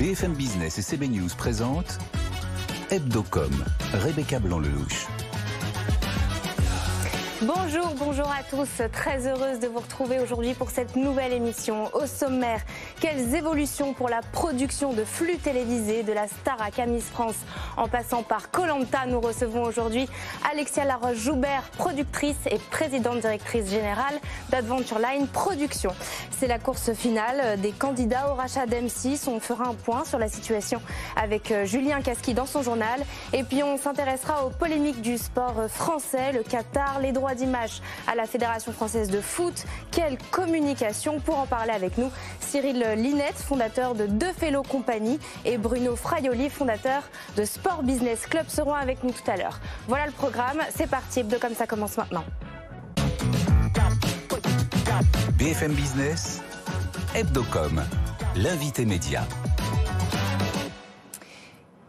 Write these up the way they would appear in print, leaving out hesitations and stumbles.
BFM Business et CB News présentent Hebdocom, Rebecca Blanc-Lelouch. Bonjour à tous, très heureuse de vous retrouver aujourd'hui pour cette nouvelle émission. Au sommaire, quelles évolutions pour la production de flux télévisés de la Starac à Miss France en passant par Koh Lanta. Nous recevons aujourd'hui Alexia Laroche-Joubert, productrice et présidente directrice générale d'Adventure Line Production. C'est la course finale des candidats au rachat d'M6. On fera un point sur la situation avec Julien Casqui dans son journal. Et puis on s'intéressera aux polémiques du sport français, le Qatar, les droits d'image à la Fédération française de foot. Quelle communication? Pour en parler avec nous, Cyril Linette, fondateur de Deux Fellow Company, et Bruno Fraioli, fondateur de Sport Business Club, seront avec nous tout à l'heure. Voilà le programme, c'est parti, Hebdocom, ça commence maintenant. BFM Business, Hebdocom, l'invité média.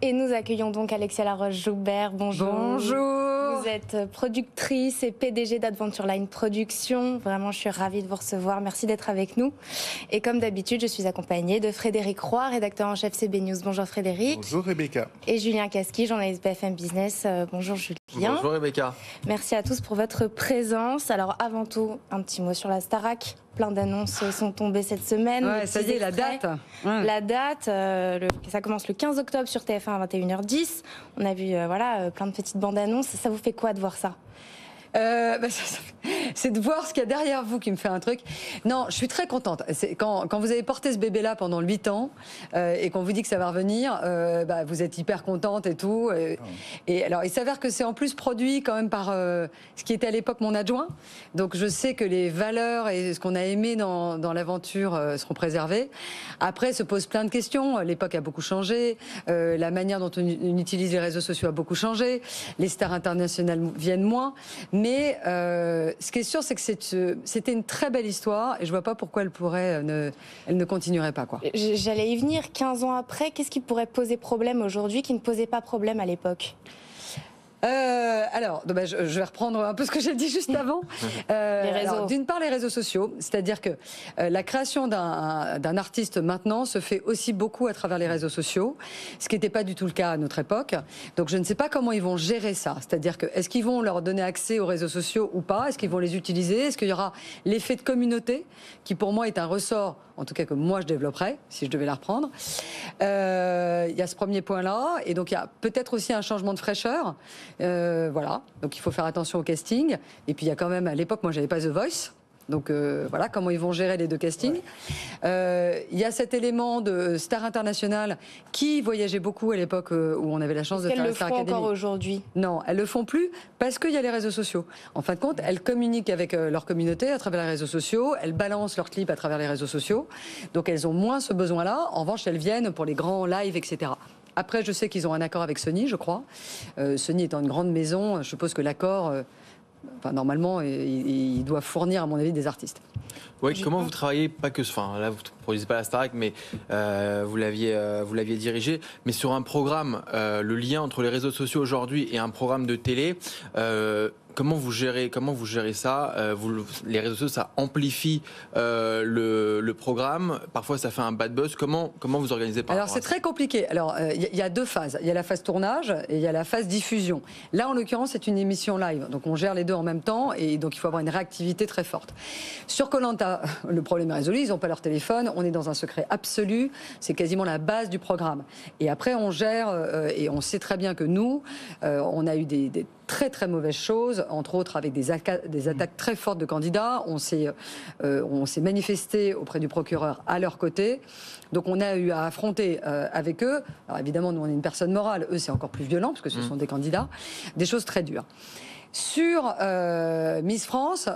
Et nous accueillons donc Alexia Laroche-Joubert. Bonjour. Bonjour. Vous êtes productrice et PDG d'Adventure Line Production. Vraiment, je suis ravie de vous recevoir. Merci d'être avec nous. Et comme d'habitude, je suis accompagnée de Frédéric Roy, rédacteur en chef CB News. Bonjour Frédéric. Bonjour Rebecca. Et Julien Casqui, journaliste BFM Business. Bonjour Julien. Bonjour Rebecca. Merci à tous pour votre présence. Alors avant tout, un petit mot sur la Starac. Plein d'annonces sont tombées cette semaine. Ouais, ça y est, la date. Ouais. La date, ça commence le 15 octobre sur TF1 à 21h10. On a vu plein de petites bandes annonces. Ça vous fait quoi de voir ça? C'est de voir ce qu'il y a derrière vous qui me fait un truc. Non, je suis très contente. Quand vous avez porté ce bébé-là pendant 8 ans et qu'on vous dit que ça va revenir, vous êtes hyper contente et tout. Et alors, il s'avère que c'est en plus produit quand même par ce qui était à l'époque mon adjoint. Donc, je sais que les valeurs et ce qu'on a aimé dans l'aventure seront préservées. Après, se posent plein de questions. L'époque a beaucoup changé. La manière dont on utilise les réseaux sociaux a beaucoup changé. Les stars internationales viennent moins. Mais ce qui est sûr, c'est que c'était une très belle histoire et je vois pas pourquoi elle ne continuerait pas, quoi. J'allais y venir. 15 ans après, qu'est-ce qui pourrait poser problème aujourd'hui qui ne posait pas problème à l'époque? Je vais reprendre un peu ce que j'ai dit juste avant. D'une part, les réseaux sociaux, c'est-à-dire que la création d'un artiste maintenant se fait aussi beaucoup à travers les réseaux sociaux, ce qui n'était pas du tout le cas à notre époque. Donc je ne sais pas comment ils vont gérer ça. C'est-à-dire que est-ce qu'ils vont leur donner accès aux réseaux sociaux ou pas? Est-ce qu'ils vont les utiliser? Est-ce qu'il y aura l'effet de communauté, qui pour moi est un ressort, en tout cas que moi je développerais, si je devais la reprendre. Il y a ce premier point-là, et donc il y a peut-être aussi un changement de fraîcheur. Voilà, donc il faut faire attention au casting. Et puis il y a quand même, à l'époque, moi j'avais pas The Voice. Donc voilà comment ils vont gérer les deux castings. Il y a cet élément de star internationale qui voyageait beaucoup à l'époque où on avait la chance de faire la Star Academy. Elles le font encore aujourd'hui? Non, elles le font plus parce qu'il y a les réseaux sociaux. En fin de compte, elles communiquent avec leur communauté à travers les réseaux sociaux. Elles balancent leurs clips à travers les réseaux sociaux. Donc elles ont moins ce besoin-là. En revanche, elles viennent pour les grands lives, etc. Après, je sais qu'ils ont un accord avec Sony, je crois. Sony étant une grande maison, je suppose que l'accord, normalement, il doit fournir, à mon avis, des artistes. Oui, comment vous travaillez, pas que, là vous ne produisez pas la Starac, mais vous l'aviez dirigé, mais sur un programme, le lien entre les réseaux sociaux aujourd'hui et un programme de télé, comment vous gérez ça? Les réseaux sociaux, ça amplifie le programme. Parfois, ça fait un bad buzz. Comment vous organisez par rapport à ça? Alors, c'est très compliqué. Alors, il y a deux phases. Il y a la phase tournage et il y a la phase diffusion. Là, en l'occurrence, c'est une émission live. Donc, on gère les deux en même temps et donc, il faut avoir une réactivité très forte. Sur Koh Lanta, le problème est résolu. Ils n'ont pas leur téléphone. On est dans un secret absolu. C'est quasiment la base du programme. Et après, on gère et on sait très bien que nous, on a eu des très très mauvaises choses, entre autres avec des attaques très fortes de candidats. On s'est manifesté auprès du procureur à leur côté. Donc on a eu à affronter avec eux. Alors évidemment, nous on est une personne morale, eux c'est encore plus violent parce que ce sont des candidats. Des choses très dures. Sur Miss France,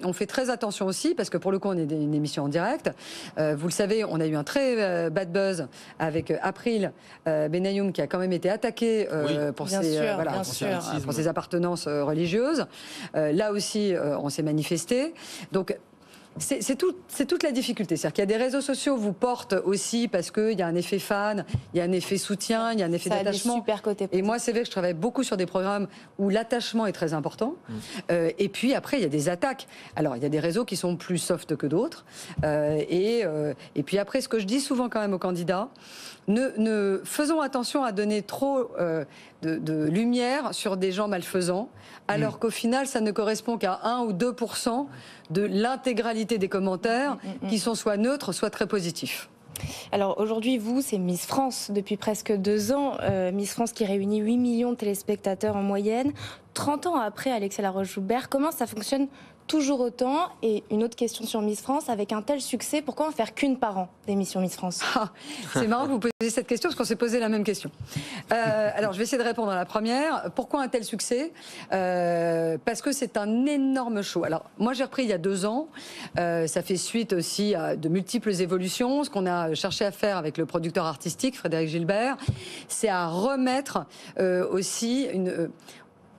on fait très attention aussi, parce que pour le coup, on est une émission en direct. Vous le savez, on a eu un très bad buzz avec April Benayoun, qui a quand même été attaqué pour ses appartenances religieuses. Là aussi, on s'est manifesté. Donc, c'est toute la difficulté. C'est-à-dire qu'il y a des réseaux sociaux vous portent aussi parce qu'il y a un effet fan, il y a un effet soutien, il y a un effet d'attachement. Ça a des super côtés. Et moi, c'est vrai que je travaille beaucoup sur des programmes où l'attachement est très important. Et puis après, il y a des attaques. Alors, il y a des réseaux qui sont plus soft que d'autres. Et puis après, ce que je dis souvent quand même aux candidats, faisons attention à donner trop de lumière sur des gens malfaisants, alors qu'au final, ça ne correspond qu'à 1 ou 2% de l'intégralité des commentaires qui sont soit neutres, soit très positifs. Alors aujourd'hui, vous, c'est Miss France depuis presque 2 ans. Miss France qui réunit 8 millions de téléspectateurs en moyenne. 30 ans après Alexia Laroche-Joubert, comment ça fonctionne toujours autant? Et une autre question sur Miss France, avec un tel succès, pourquoi en faire qu'une par an d'émission Miss France? C'est marrant que vous posiez cette question parce qu'on s'est posé la même question. Alors je vais essayer de répondre à la première. Pourquoi un tel succès? Parce que c'est un énorme show. Alors moi j'ai repris il y a 2 ans. Ça fait suite aussi à de multiples évolutions. Ce qu'on a cherché à faire avec le producteur artistique Frédéric Gilbert, c'est à remettre aussi une...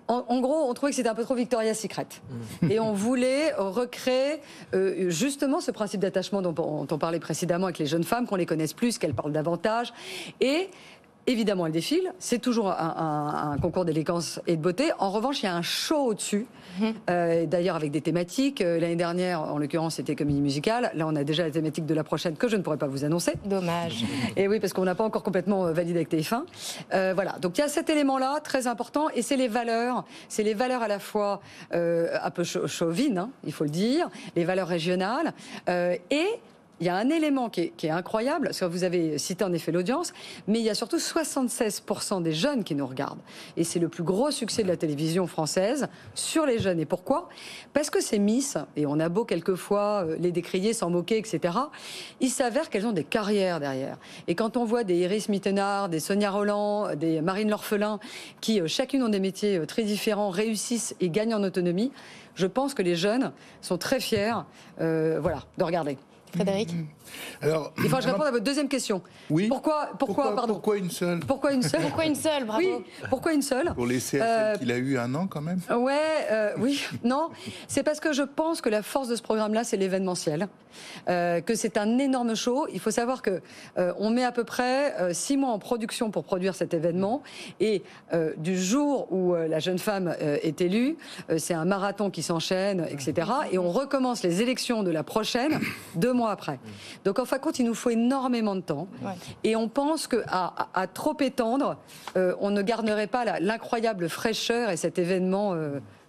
En gros, on trouvait que c'était un peu trop Victoria's Secret. Et on voulait recréer justement ce principe d'attachement dont on parlait précédemment avec les jeunes femmes, qu'on les connaisse plus, qu'elles parlent davantage. Et évidemment, elles défilent. C'est toujours un concours d'élégance et de beauté. En revanche, il y a un show au-dessus. D'ailleurs, avec des thématiques. L'année dernière, en l'occurrence, c'était comédie musicale. Là, on a déjà la thématique de la prochaine que je ne pourrais pas vous annoncer. Dommage. Et oui, parce qu'on n'a pas encore complètement validé avec TF1. Voilà. Donc, il y a cet élément-là, très important. Et c'est les valeurs. C'est les valeurs à la fois un peu chauvines, hein, il faut le dire, les valeurs régionales. Et il y a un élément qui est incroyable, parce que vous avez cité en effet l'audience, mais il y a surtout 76% des jeunes qui nous regardent. Et c'est le plus gros succès de la télévision française sur les jeunes. Et pourquoi? Parce que ces Miss, et on a beau quelquefois les décrier, s'en moquer, etc., il s'avère qu'elles ont des carrières derrière. Et quand on voit des Iris Mittenard, des Sonia Rolland, des Marine L'Orphelin, qui chacune ont des métiers très différents, réussissent et gagnent en autonomie, je pense que les jeunes sont très fiers voilà, de regarder. Frédéric? Alors, il faut que je réponde à votre deuxième question. Oui. Pourquoi une seule? Pourquoi une seule? Pourquoi une seule? Bravo. Oui, pourquoi une seule? Pour laisser à celle qu'il a eu 1 an quand même. Oui, non. C'est parce que je pense que la force de ce programme-là, c'est l'événementiel. Que c'est un énorme show. Il faut savoir que on met à peu près 6 mois en production pour produire cet événement. Et du jour où la jeune femme est élue, c'est un marathon qui s'enchaîne, etc. Et on recommence les élections de la prochaine 2 mois après. Donc en fin de compte, il nous faut énormément de temps. Ouais. Et on pense qu'à trop étendre, on ne garderait pas l'incroyable fraîcheur et cet événement.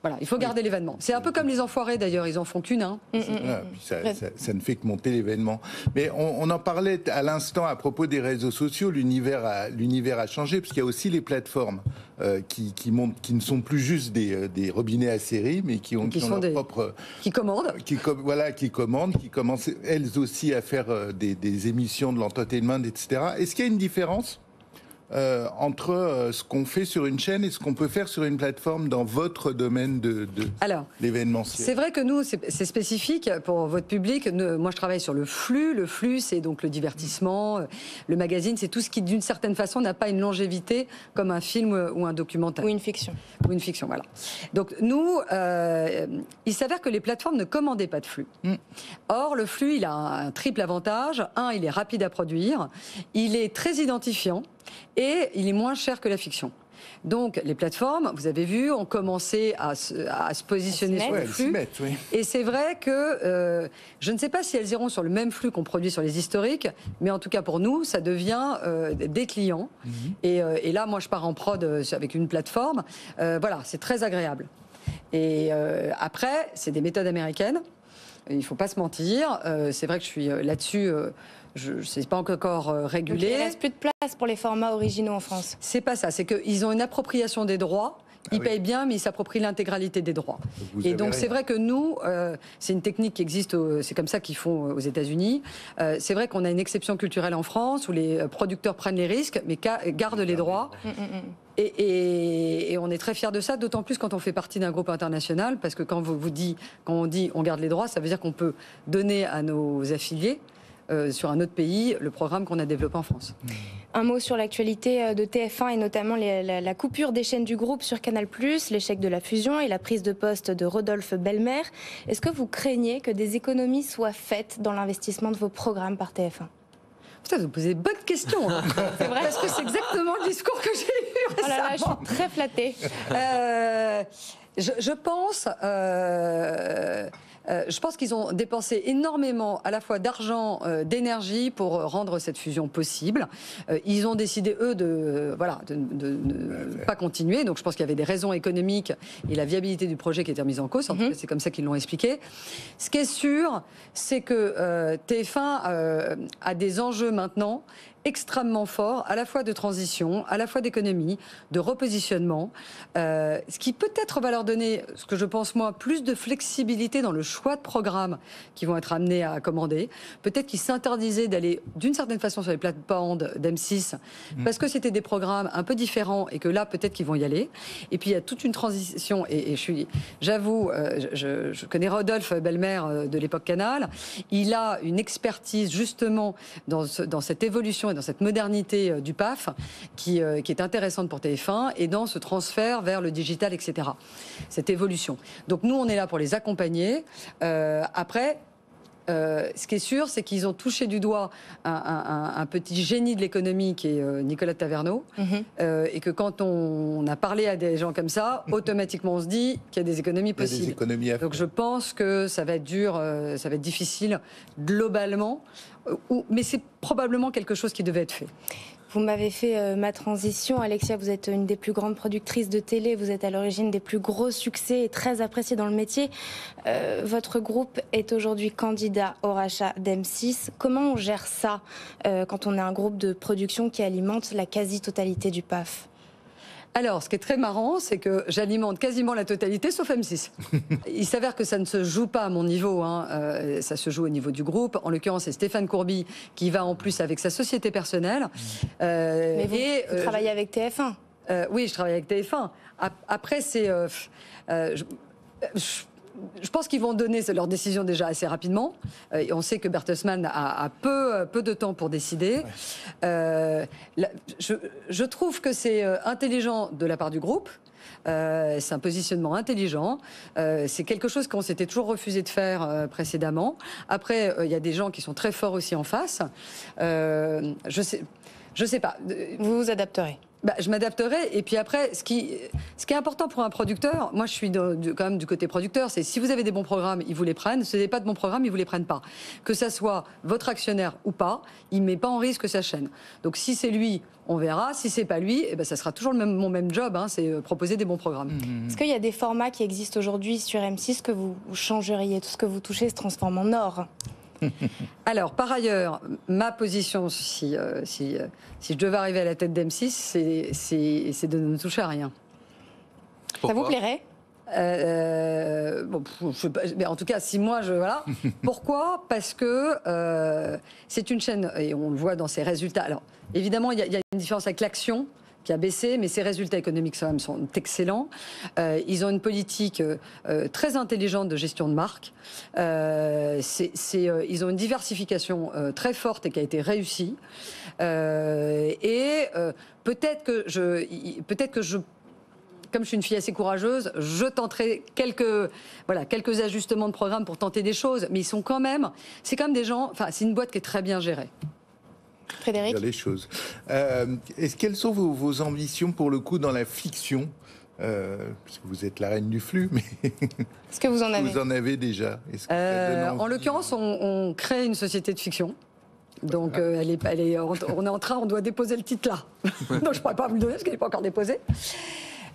Voilà, il faut garder l'événement. C'est un peu comme les Enfoirés d'ailleurs, ils en font qu'une. Hein. Ça ne fait que monter l'événement. Mais on en parlait à l'instant à propos des réseaux sociaux, l'univers a changé, parce qu'il y a aussi les plateformes qui ne sont plus juste des robinets à série, mais qui ont leur propre... Qui commandent. Qui commandent, qui commencent elles aussi à faire des émissions de l'entertainment, etc. Est-ce qu'il y a une différence entre ce qu'on fait sur une chaîne et ce qu'on peut faire sur une plateforme dans votre domaine de l'événementiel? C'est vrai que nous, c'est spécifique pour votre public. Moi, je travaille sur le flux. Le flux, c'est donc le divertissement, le magazine, c'est tout ce qui, d'une certaine façon, n'a pas une longévité comme un film ou un documentaire. Ou une fiction. Ou une fiction, voilà. Donc nous, il s'avère que les plateformes ne commandaient pas de flux. Or, le flux, il a un triple avantage. Un, il est rapide à produire. Il est très identifiant. Et il est moins cher que la fiction. Donc, les plateformes, vous avez vu, ont commencé à se positionner sur le flux. Oui. Et c'est vrai que je ne sais pas si elles iront sur le même flux qu'on produit sur les historiques, mais en tout cas pour nous, ça devient des clients. Et là, moi, je pars en prod avec une plateforme. Voilà, c'est très agréable. Et après, c'est des méthodes américaines. Il ne faut pas se mentir. C'est vrai que je suis là-dessus... c'est pas encore régulé. Donc il ne reste plus de place pour les formats originaux en France. C'est pas ça, c'est qu'ils ont une appropriation des droits. Ils payent bien, mais ils s'approprient l'intégralité des droits. Et donc c'est vrai que nous, c'est une technique qui existe, c'est comme ça qu'ils font aux États-Unis. C'est vrai qu'on a une exception culturelle en France où les producteurs prennent les risques, mais gardent les droits. Et on est très fiers de ça, d'autant plus quand on fait partie d'un groupe international, parce que quand on dit on garde les droits, ça veut dire qu'on peut donner à nos affiliés sur un autre pays le programme qu'on a développé en France. Un mot sur l'actualité de TF1 et notamment la coupure des chaînes du groupe sur Canal+, l'échec de la fusion et la prise de poste de Rodolphe Belmer. Est-ce que vous craignez que des économies soient faites dans l'investissement de vos programmes par TF1 ? Putain, vous posez de bonnes questions. Hein. C'est vrai. Parce que c'est exactement le discours que j'ai eu récemment. Oh là là, je suis très flattée. Je pense qu'ils ont dépensé énormément à la fois d'argent, d'énergie pour rendre cette fusion possible. Ils ont décidé, eux, de ne pas continuer. Donc je pense qu'il y avait des raisons économiques et la viabilité du projet qui étaient mises en cause. En tout cas, c'est comme ça qu'ils l'ont expliqué. Ce qui est sûr, c'est que TF1 a des enjeux maintenant extrêmement forts, à la fois de transition, à la fois d'économie, de repositionnement, ce qui peut-être va leur donner, ce que je pense moi, plus de flexibilité dans le choix de programmes qu'ils vont être amenés à commander. Peut-être qu'ils s'interdisaient d'aller d'une certaine façon sur les plates-bandes d'M6 parce que c'était des programmes un peu différents et que là peut-être qu'ils vont y aller. Et puis il y a toute une transition et j'avoue, je connais Rodolphe Belmer de l'époque Canal. Il a une expertise justement dans cette évolution et dans cette modernité du PAF qui est intéressante pour TF1 et dans ce transfert vers le digital, etc. Cette évolution. Donc nous, on est là pour les accompagner. Après, ce qui est sûr, c'est qu'ils ont touché du doigt un petit génie de l'économie qui est Nicolas Taverneau, et que quand on a parlé à des gens comme ça, automatiquement on se dit qu'il y a des économies possibles. Des économies à faire. Donc je pense que ça va être dur, ça va être difficile globalement, mais c'est probablement quelque chose qui devait être fait. Vous m'avez fait ma transition. Alexia, vous êtes une des plus grandes productrices de télé. Vous êtes à l'origine des plus gros succès et très appréciée dans le métier. Votre groupe est aujourd'hui candidat au rachat d'M6. Comment on gère ça quand on est un groupe de production qui alimente la quasi-totalité du PAF ? Alors, ce qui est très marrant, c'est que j'alimente quasiment la totalité, sauf M6. Il s'avère que ça ne se joue pas à mon niveau, ça se joue au niveau du groupe. En l'occurrence, c'est Stéphane Courby qui va en plus avec sa société personnelle. Mais vous travaillez avec TF1 ? Oui, je travaille avec TF1. Après, c'est... Je pense qu'ils vont donner leur décision déjà assez rapidement. On sait que Bertelsmann a peu de temps pour décider. Je trouve que c'est intelligent de la part du groupe. C'est un positionnement intelligent. C'est quelque chose qu'on s'était toujours refusé de faire précédemment. Après, il y a des gens qui sont très forts aussi en face. Je sais pas. Vous vous adapterez ? Je m'adapterai. Et puis après, ce qui est important pour un producteur, moi je suis quand même du côté producteur, c'est si vous avez des bons programmes, ils vous les prennent. Si vous n'avez pas de bons programmes, ils vous les prennent pas. Que ça soit votre actionnaire ou pas, il met pas en risque sa chaîne. Donc si c'est lui, on verra. Si c'est pas lui, ça sera toujours mon même job, c'est proposer des bons programmes. Est-ce qu'il y a des formats qui existent aujourd'hui sur M6 que vous changeriez ? Tout ce que vous touchez se transforme en or. Alors, par ailleurs, ma position, si je devais arriver à la tête d'M6, c'est de ne toucher à rien. Pourquoi ? Ça vous plairait ? Mais en tout cas, si moi, voilà. Pourquoi ? Parce que c'est une chaîne, et on le voit dans ses résultats. Alors, évidemment, il y a une différence avec l'Action, qui a baissé, mais ses résultats économiques quand même sont excellents. Ils ont une politique très intelligente de gestion de marque. Ils ont une diversification très forte et qui a été réussie. Peut-être que je comme je suis une fille assez courageuse, je tenterai quelques ajustements de programme pour tenter des choses. Mais c'est quand même des gens. Enfin, c'est une boîte qui est très bien gérée. Frédéric ? Les choses. Quelles sont vos ambitions pour le coup dans la fiction parce que vous êtes la reine du flux, mais est-ce que vous en avez ? Vous en avez déjà. En l'occurrence, on crée une société de fiction. Donc on est en train, on doit déposer le titre là. Donc je ne pourrais pas vous le donner parce qu'il n'est pas encore déposé.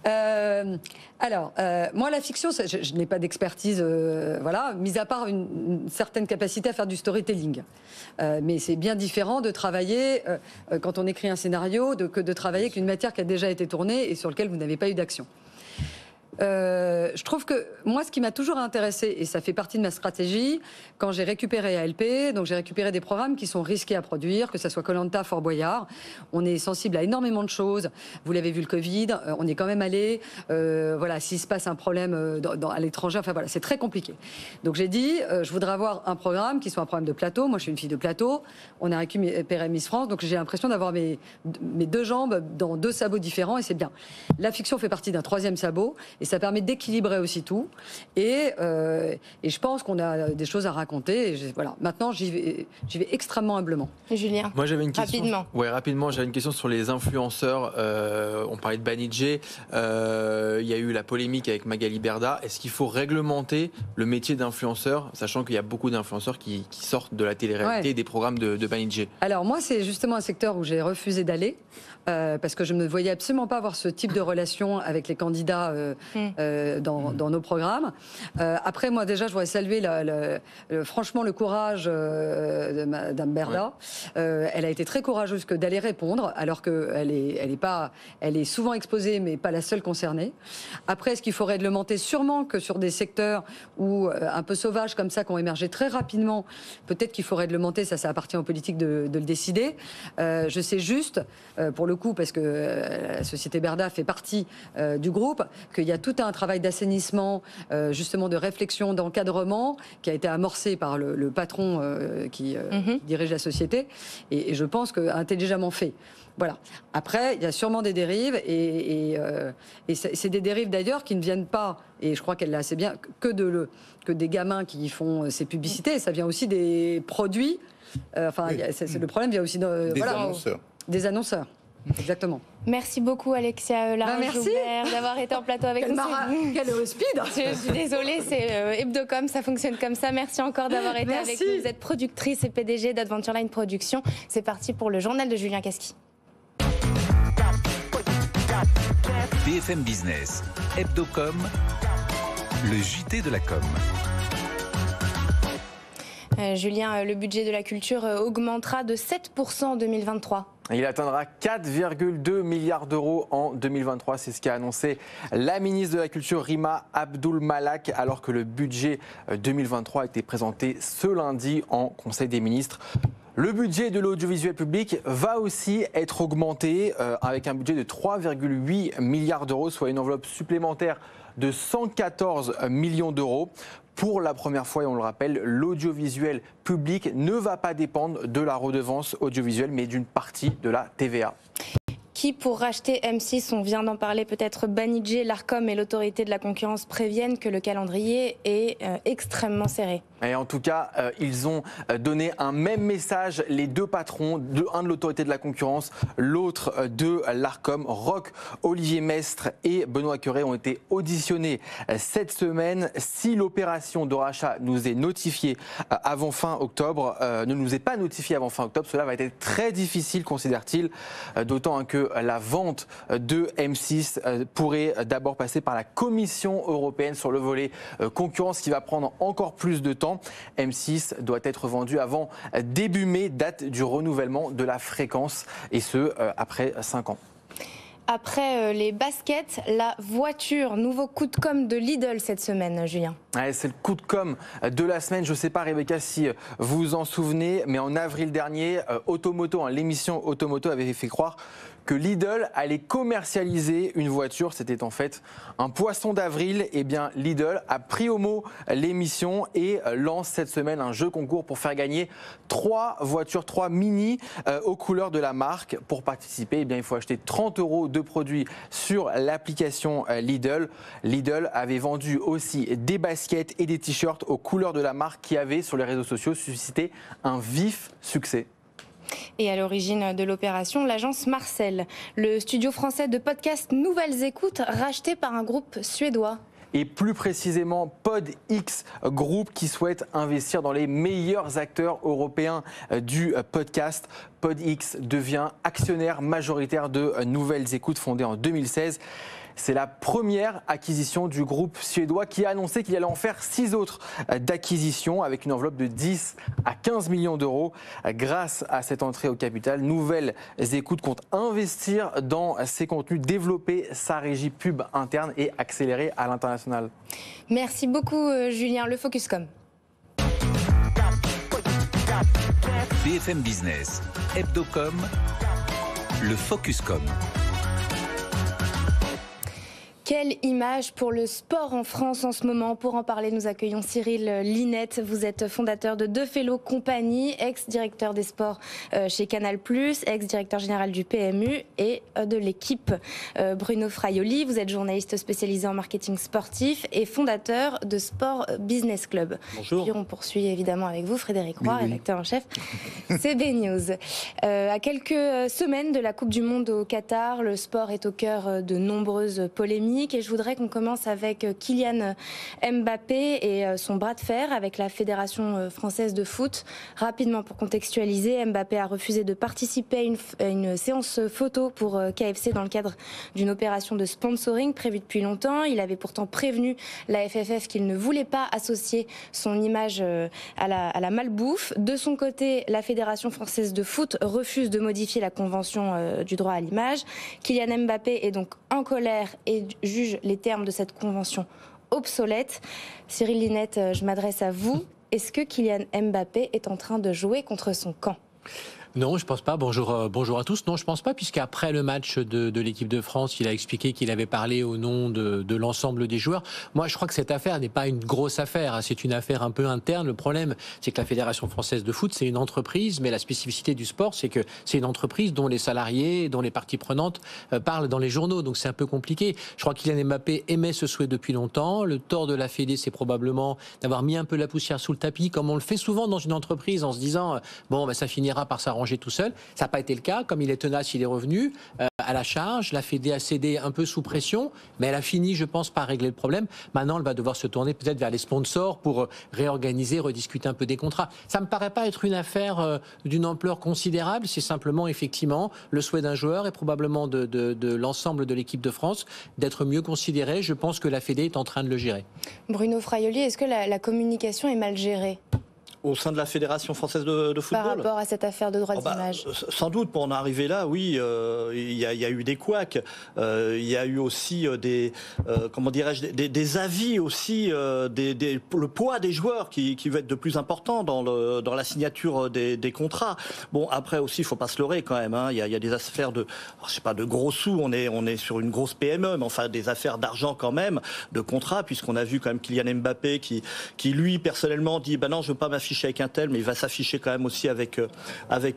Moi, la fiction, je n'ai pas d'expertise, mis à part une certaine capacité à faire du storytelling. Mais c'est bien différent de travailler, quand on écrit un scénario, que de travailler avec une matière qui a déjà été tournée et sur laquelle vous n'avez pas eu d'action. Je trouve que moi, ce qui m'a toujours intéressé, et ça fait partie de ma stratégie, quand j'ai récupéré ALP, donc j'ai récupéré des programmes qui sont risqués à produire, que ce soit Koh-Lanta, Fort Boyard. On est sensible à énormément de choses. Vous l'avez vu, le Covid, on est quand même allé. Voilà, s'il se passe un problème à l'étranger, enfin voilà, c'est très compliqué. Donc j'ai dit, je voudrais avoir un programme qui soit un programme de plateau. Moi, je suis une fille de plateau. On a récupéré Miss France, donc j'ai l'impression d'avoir mes deux jambes dans deux sabots différents, et c'est bien. La fiction fait partie d'un troisième sabot. Et ça permet d'équilibrer aussi tout. Et je pense qu'on a des choses à raconter. Et voilà. Maintenant, j'y vais extrêmement humblement. Julien, moi, j'avais une question. Rapidement. Ouais, rapidement, j'avais une question sur les influenceurs. On parlait de Banijé. Il y a eu la polémique avec Magali Berda. Est-ce qu'il faut réglementer le métier d'influenceur, sachant qu'il y a beaucoup d'influenceurs qui sortent de la télé-réalité et des programmes de Banijé? Alors moi, c'est justement un secteur où j'ai refusé d'aller. Parce que je ne voyais absolument pas avoir ce type de relation avec les candidats dans nos programmes. Après, moi, déjà, je voudrais saluer franchement le courage de Madame Berda. Elle a été très courageuse que d'aller répondre, alors qu'elle est souvent exposée, mais pas la seule concernée. Après, est-ce qu'il faut réglementer? Sûrement que sur des secteurs où, un peu sauvages comme ça, qui ont émergé très rapidement, peut-être qu'il faut réglementer, ça appartient aux politiques de le décider. Je sais juste, pour le coup, parce que la société Berda fait partie du groupe, qu'il y a tout un travail d'assainissement, justement de réflexion, d'encadrement, qui a été amorcé par le patron qui dirige la société, et je pense qu'intelligemment fait. Voilà. Après, il y a sûrement des dérives, et c'est des dérives d'ailleurs qui ne viennent pas, et je crois qu'elle l'a assez bien, que des gamins qui font ces publicités. Ça vient aussi des produits. Le problème vient aussi annonceurs. Des annonceurs. Exactement. Merci beaucoup Alexia Laroche-Joubert d'avoir été en plateau avec nous. Quel speed. Je suis désolée, c'est Hebdocom, ça fonctionne comme ça. Merci encore d'avoir été avec nous. Vous êtes productrice et PDG d'Adventure Line Productions. C'est parti pour le journal de Julien Casqui. BFM Business, Hebdocom, le JT de la com. Julien, le budget de la culture augmentera de 7% en 2023. Il atteindra 4,2 milliards d'euros en 2023. C'est ce qu'a annoncé la ministre de la Culture, Rima Abdul Malak, alors que le budget 2023 a été présenté ce lundi en Conseil des ministres. Le budget de l'audiovisuel public va aussi être augmenté avec un budget de 3,8 milliards d'euros, soit une enveloppe supplémentaire de 114 millions d'euros. Pour la première fois, et on le rappelle, l'audiovisuel public ne va pas dépendre de la redevance audiovisuelle, mais d'une partie de la TVA. Qui, pour racheter M6, on vient d'en parler, peut-être Banijé, l'Arcom et l'autorité de la concurrence préviennent que le calendrier est extrêmement serré. Et en tout cas, ils ont donné un même message, les deux patrons, un de l'autorité de la concurrence, l'autre de l'Arcom. Roch, Olivier Mestre et Benoît Cœuré ont été auditionnés cette semaine. Si l'opération de rachat nous est notifiée avant fin octobre, ne nous est pas notifiée avant fin octobre, cela va être très difficile, considère-t-il, d'autant que la vente de M6 pourrait d'abord passer par la Commission européenne sur le volet concurrence, qui va prendre encore plus de temps. M6 doit être vendu avant début mai, date du renouvellement de la fréquence, et ce, après 5 ans. Après les baskets, la voiture, nouveau coup de com' de Lidl cette semaine, Julien. Ouais, c'est le coup de com' de la semaine. Je ne sais pas, Rebecca, si vous vous en souvenez, mais en avril dernier, Automoto, l'émission Automoto avait fait croire que Lidl allait commercialiser une voiture. C'était en fait un poisson d'avril. Eh bien, Lidl a pris au mot l'émission et lance cette semaine un jeu concours pour faire gagner 3 voitures, 3 Mini aux couleurs de la marque. Pour participer, eh bien, il faut acheter 30 € de produits sur l'application Lidl. Lidl avait vendu aussi des baskets et des t-shirts aux couleurs de la marque qui avaient, sur les réseaux sociaux, suscité un vif succès. Et à l'origine de l'opération, l'agence Marcel, le studio français de podcast Nouvelles Écoutes, racheté par un groupe suédois. Et plus précisément PodX Group, qui souhaite investir dans les meilleurs acteurs européens du podcast. PodX devient actionnaire majoritaire de Nouvelles Écoutes, fondée en 2016. C'est la première acquisition du groupe suédois qui a annoncé qu'il allait en faire 6 autres d'acquisitions avec une enveloppe de 10 à 15 millions d'euros. Grâce à cette entrée au capital, Nouvelles Écoutes compte investir dans ses contenus, développer sa régie pub interne et accélérer à l'international. Merci beaucoup Julien, le Focuscom. BFM Business, Hebdocom, le Focuscom. Quelle image pour le sport en France en ce moment? Pour en parler, nous accueillons Cyril Linette. Vous êtes fondateur de Deux Fellow Company, ex-directeur des sports chez Canal+, ex-directeur général du PMU et de l'équipe Bruno Fraioli. Vous êtes journaliste spécialisé en marketing sportif et fondateur de Sport Business Club. Bonjour. Puis on poursuit évidemment avec vous, Frédéric Roy, rédacteur en chef CB News. À quelques semaines de la Coupe du Monde au Qatar, le sport est au cœur de nombreuses polémiques. Et je voudrais qu'on commence avec Kylian Mbappé et son bras de fer avec la Fédération française de foot. Rapidement, pour contextualiser, Mbappé a refusé de participer à une séance photo pour KFC dans le cadre d'une opération de sponsoring prévue depuis longtemps. Il avait pourtant prévenu la FFF qu'il ne voulait pas associer son image à la malbouffe. De son côté, la Fédération française de foot refuse de modifier la convention du droit à l'image. Kylian Mbappé est donc en colère et juge les termes de cette convention obsolète. Cyril Linette, je m'adresse à vous. Est-ce que Kylian Mbappé est en train de jouer contre son camp ? Non, je pense pas. Bonjour à tous. Non, je pense pas, puisqu'après le match de l'équipe de France, il a expliqué qu'il avait parlé au nom de l'ensemble des joueurs. Moi, je crois que cette affaire n'est pas une grosse affaire. C'est une affaire un peu interne. Le problème, c'est que la Fédération française de foot, c'est une entreprise, mais la spécificité du sport, c'est que c'est une entreprise dont les salariés, dont les parties prenantes parlent dans les journaux. Donc c'est un peu compliqué. Je crois que Kylian Mbappé aimait ce souhait depuis longtemps. Le tort de la Fédé, c'est probablement d'avoir mis un peu la poussière sous le tapis, comme on le fait souvent dans une entreprise, en se disant bon, ça finira par s'arranger tout seul. Ça n'a pas été le cas. Comme il est tenace, il est revenu à la charge. La Fédé a cédé un peu sous pression, mais elle a fini, je pense, par régler le problème. Maintenant, elle va devoir se tourner peut-être vers les sponsors pour réorganiser, rediscuter un peu des contrats. Ça me paraît pas être une affaire d'une ampleur considérable. C'est simplement, effectivement, le souhait d'un joueur et probablement de l'ensemble de l'équipe de France d'être mieux considéré. Je pense que la Fédé est en train de le gérer. Bruno Fraioli, est-ce que la communication est mal gérée ? Au sein de la Fédération française de football. Par rapport à cette affaire de droit d'image. Sans doute, pour en arriver là, oui, il y a eu des couacs. Il y a eu aussi des avis aussi, le poids des joueurs qui va être de plus important dans la signature des contrats. Bon, après aussi, il ne faut pas se leurrer quand même. Hein. Il y a des affaires de gros sous. On est sur une grosse PME, mais enfin des affaires d'argent quand même, de contrats, puisqu'on a vu quand même Kylian Mbappé qui lui personnellement dit non, je ne veux pas m'afficher avec un tel, mais il va s'afficher quand même aussi avec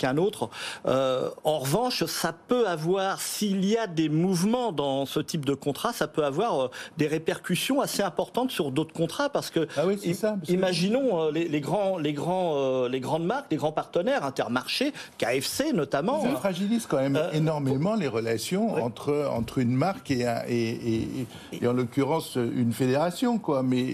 un autre. En revanche, ça peut avoir, s'il y a des mouvements dans ce type de contrat, ça peut avoir des répercussions assez importantes sur d'autres contrats, parce que imaginons les grandes marques, les grands partenaires, Intermarché, KFC notamment. Ça fragilise quand même énormément les relations entre une marque et en l'occurrence une fédération, quoi. Mais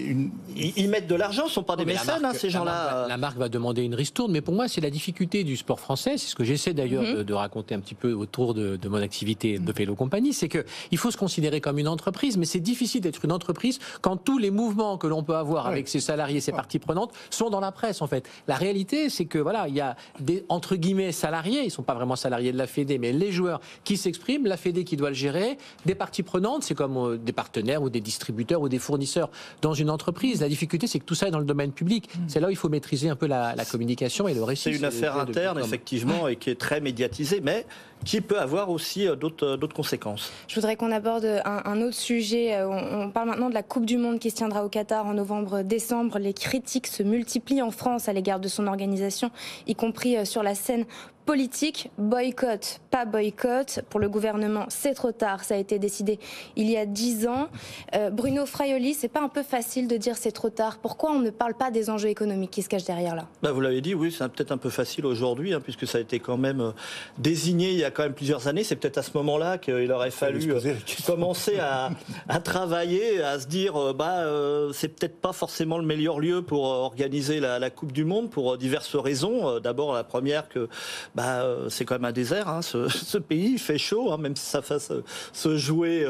ils mettent de l'argent, ce ne sont pas des mécènes, ces gens-là. La marque va demander une ristourne, mais pour moi, c'est la difficulté du sport français. C'est ce que j'essaie d'ailleurs de raconter un petit peu autour de mon activité de Fellow Company. C'est qu'il faut se considérer comme une entreprise, mais c'est difficile d'être une entreprise quand tous les mouvements que l'on peut avoir avec ses salariés, ses parties prenantes, sont dans la presse, en fait. La réalité, c'est que voilà, il y a des, entre guillemets, salariés, ils ne sont pas vraiment salariés de la Fédé, mais les joueurs qui s'expriment, la Fédé qui doit le gérer, des parties prenantes, c'est comme des partenaires ou des distributeurs ou des fournisseurs dans une entreprise. La difficulté, c'est que tout ça est dans le domaine public. C'est là où il faut maîtriser un peu la communication et le récit. C'est une affaire interne, effectivement, et qui est très médiatisée, mais qui peut avoir aussi d'autres conséquences. Je voudrais qu'on aborde un autre sujet. On parle maintenant de la Coupe du Monde qui se tiendra au Qatar en novembre-décembre. Les critiques se multiplient en France à l'égard de son organisation, y compris sur la scène politique. Boycott, pas boycott. Pour le gouvernement, c'est trop tard. Ça a été décidé il y a 10 ans. Bruno Fraioli, c'est pas un peu facile de dire c'est trop tard? Pourquoi on ne parle pas des enjeux économiques qui se cachent derrière là? Vous l'avez dit, oui, c'est peut-être un peu facile aujourd'hui, puisque ça a été quand même désigné il y a quand même plusieurs années. C'est peut-être à ce moment-là qu'il aurait fallu commencer à travailler, à se dire c'est peut-être pas forcément le meilleur lieu pour organiser la Coupe du Monde pour diverses raisons. D'abord, la première que c'est quand même un désert, hein, ce pays, il fait chaud, hein, même si ça fasse se jouer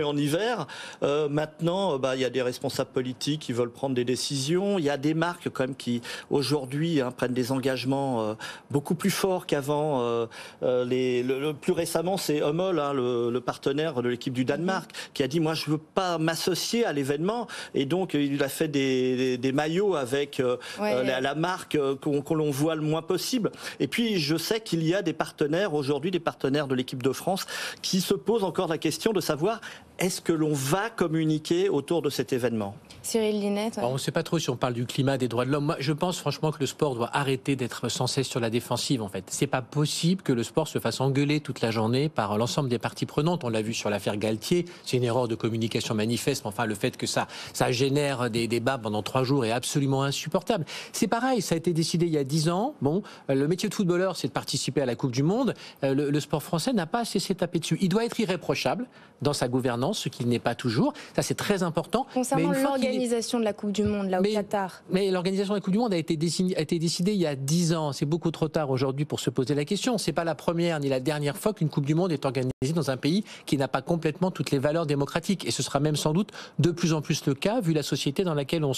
en hiver. Maintenant, il y a des responsables politiques qui veulent prendre des décisions. Il y a des marques quand même qui aujourd'hui prennent des engagements beaucoup plus forts qu'avant. Plus récemment, c'est Hummel, hein, le partenaire de l'équipe du Danemark, qui a dit moi je veux pas m'associer à l'événement, et donc il a fait des maillots avec la marque qu'on l'on voit le moins possible. Et puis je sais qu'il y a des partenaires aujourd'hui, des partenaires de l'équipe de France, qui se posent encore la question de savoir est-ce que l'on va communiquer autour de cet événement. Cyril Linette. On ne sait pas trop si on parle du climat, des droits de l'homme. Moi, je pense franchement que le sport doit arrêter d'être sans cesse sur la défensive, en fait. C'est pas possible que le sport se fasse engueuler toute la journée par l'ensemble des parties prenantes. On l'a vu sur l'affaire Galtier. C'est une erreur de communication manifeste. Mais enfin, le fait que ça génère des débats pendant 3 jours est absolument insupportable. C'est pareil, ça a été décidé il y a 10 ans. Bon, le métier de footballeur, c'est de participer à la Coupe du Monde. Le sport français n'a pas cessé de taper dessus. Il doit être irréprochable dans sa gouvernance, ce qu'il n'est pas toujours. Ça, c'est très important. Concernant l'organisation de la Coupe du Monde, là, au Qatar. Mais l'organisation de la Coupe du Monde a été décidée il y a 10 ans. C'est beaucoup trop tard aujourd'hui pour se poser la question. C'est pas la première ni la dernière fois qu'une Coupe du Monde est organisée dans un pays qui n'a pas complètement toutes les valeurs démocratiques. Et ce sera même sans doute de plus en plus le cas, vu la société dans laquelle on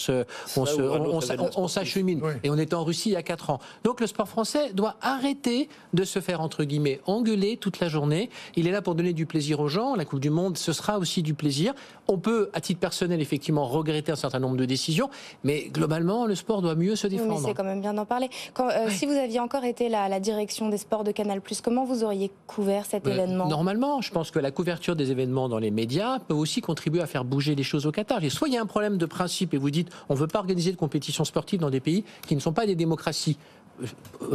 s'achemine. Oui. Et on était en Russie il y a 4 ans. Donc le sport français doit arrêter de se faire, entre guillemets, engueuler toute la journée. Il est là pour donner du plaisir aux gens. La Coupe du Monde, ce sera aussi du plaisir. On peut, à titre personnel, effectivement, regretter un certain nombre de décisions, mais globalement, le sport doit mieux se défendre. Oui, mais c'est quand même bien d'en parler. Si vous aviez encore été la direction des sports de Canal+, comment vous auriez couvert cet événement ? Normalement, je pense que la couverture des événements dans les médias peut aussi contribuer à faire bouger les choses au Qatar. Soit il y a un problème de principe et vous dites on ne veut pas organiser de compétitions sportives dans des pays qui ne sont pas des démocraties.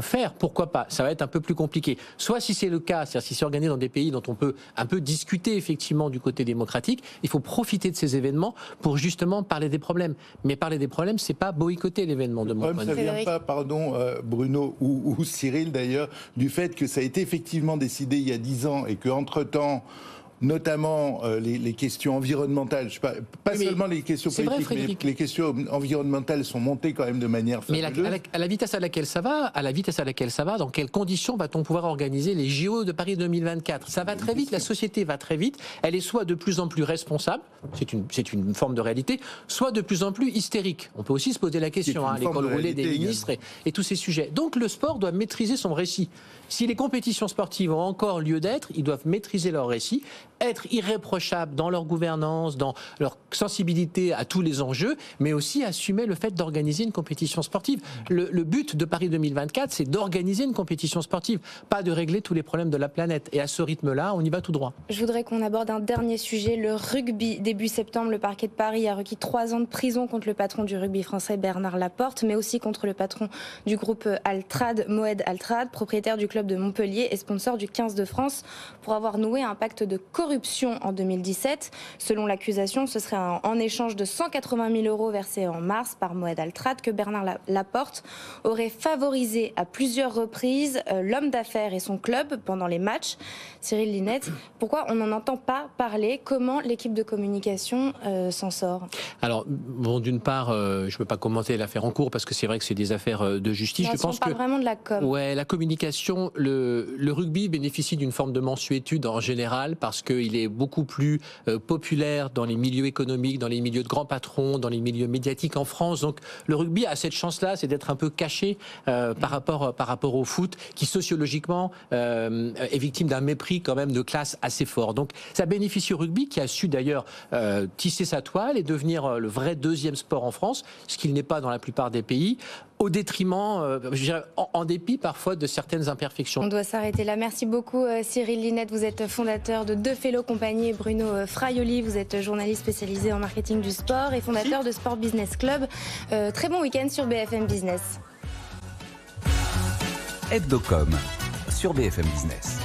Faire, pourquoi pas, ça va être un peu plus compliqué. Soit si c'est le cas, c'est-à-dire si c'est organisé dans des pays dont on peut un peu discuter effectivement du côté démocratique, il faut profiter de ces événements pour justement parler des problèmes. Mais parler des problèmes, c'est pas boycotter l'événement de mon point de vue. Ça vient pas, pardon Bruno ou Cyril d'ailleurs, du fait que ça a été effectivement décidé il y a 10 ans et qu'entre-temps, notamment les questions environnementales, pas seulement les questions politiques, mais les questions environnementales sont montées quand même de manière fabuleuse. Mais à la vitesse à laquelle ça va, dans quelles conditions va-t-on pouvoir organiser les JO de Paris 2024 ? Ça va très vite, la société va très vite, elle est soit de plus en plus responsable, c'est une forme de réalité, soit de plus en plus hystérique. On peut aussi se poser la question, l'école roulée des ministres et tous ces sujets. Donc le sport doit maîtriser son récit. Si les compétitions sportives ont encore lieu d'être, ils doivent maîtriser leur récit, être irréprochables dans leur gouvernance, dans leur sensibilité à tous les enjeux, mais aussi assumer le fait d'organiser une compétition sportive. Le but de Paris 2024, c'est d'organiser une compétition sportive, pas de régler tous les problèmes de la planète. Et à ce rythme-là, on y va tout droit. Je voudrais qu'on aborde un dernier sujet, le rugby. Début septembre, le parquet de Paris a requis 3 ans de prison contre le patron du rugby français, Bernard Laporte, mais aussi contre le patron du groupe Altrad, Moed Altrad, propriétaire du club de Montpellier et sponsor du 15 de France, pour avoir noué un pacte de corruption en 2017. Selon l'accusation, ce serait en échange de 180 000 euros versés en mars par Moed Altrad que Bernard Laporte aurait favorisé à plusieurs reprises l'homme d'affaires et son club pendant les matchs. Cyril Linette, pourquoi on n'en entend pas parler ? Comment l'équipe de communication s'en sort ? Alors, bon, d'une part, je ne peux pas commenter l'affaire en cours parce que c'est vrai que c'est des affaires de justice. Non, je pense on parle vraiment de la com. Ouais, la communication, le rugby bénéficie d'une forme de mensuétude en général parce qu'il est beaucoup plus populaire dans les milieux économiques, dans les milieux de grands patrons, dans les milieux médiatiques en France. Donc le rugby a cette chance-là, c'est d'être un peu caché par rapport au foot, qui sociologiquement est victime d'un mépris quand même de classe assez fort. Donc ça bénéficie au rugby, qui a su d'ailleurs tisser sa toile et devenir le vrai 2e sport en France, ce qu'il n'est pas dans la plupart des pays, au détriment, je dirais, en dépit parfois de certaines imperfections. On doit s'arrêter là. Merci beaucoup Cyril Linette, vous êtes fondateur de Deux Fellow Compagnie, et Bruno Fraioli, vous êtes journaliste spécialisé en marketing du sport et fondateur de Sport Business Club. Très bon week-end sur BFM Business. Hebdocom sur BFM Business.